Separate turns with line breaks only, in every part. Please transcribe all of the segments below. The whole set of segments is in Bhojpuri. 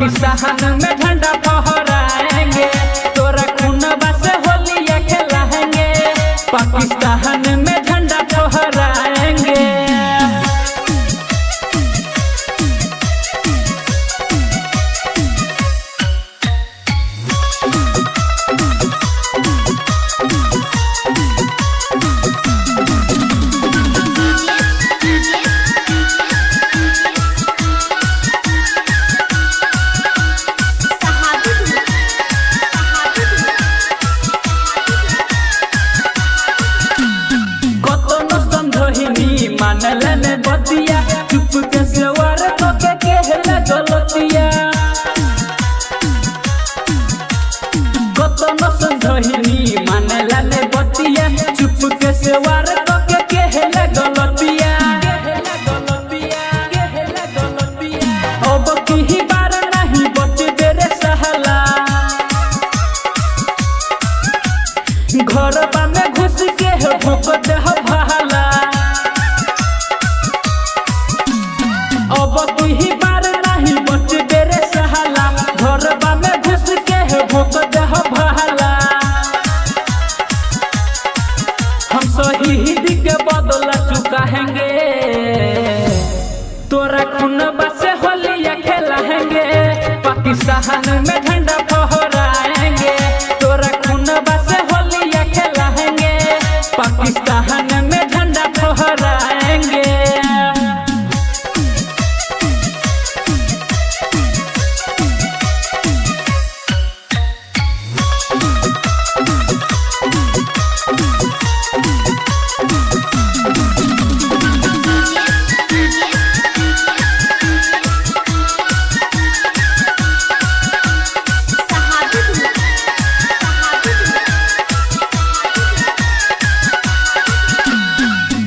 पाकिस्तान में झंडा फहराएंगे, तोरा खूनवा से होलिया खेलाएंगे, पाकिस्तान में झंडा फहराएंगे। मानलन बतिया चुप के सवार तो के कहला गलतिया, कतनो समझहिनी मानलन बतिया चुप के सवार तो के कहला गलतिया। अब की बार नहीं बचबे रे सहला, घरबा में घुस के भोक दे भाला। अब की बार नहीं बचबे रे सहला, घरबा में घुस के भोक दे भाला। हम शहीद के बदला चुकाएंगे, तोरा खूनवा से होलिया खेलाएंगे, पाकिस्तान में झंडा फहराएंगे, तोरा खूनवा से होलिया खेलाएंगे, पाकिस्तान में झंडा फहराएंगे।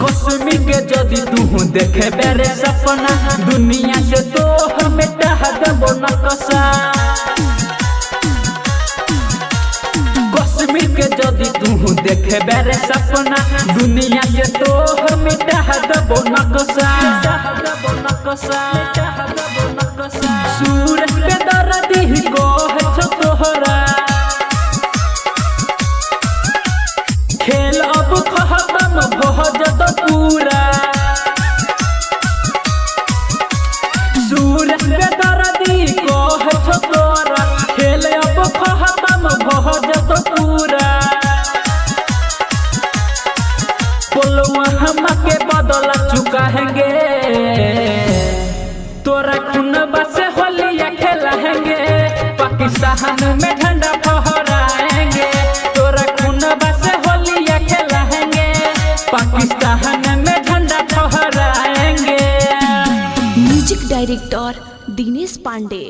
कश्मीर के जदि तू देखे बेरे सपना, दुनिया से तो हमें देबो नक्शा। कश्मीर के जदि तू देखे बेरे सपना, दुनिया से तो हमें देबो नक्शा। सूरज पे दर्दी को है तोहरा, खेल अब खत्म भ जत पूरा। सूरज पे दर्दी को है तोरा, खेल अब खत्म भ जत पूरा। पुलवामा के बदला चुकाएंगे, तोरा खूनवा से होलिया खेलाएंगे, पाकिस्तान में झंडा फहराएंगे, तोरा खूनवा से होलिया खेलाएंगे, पाकिस्तान में झंडा फहराएंगे।
Music director Dinesh Pandey.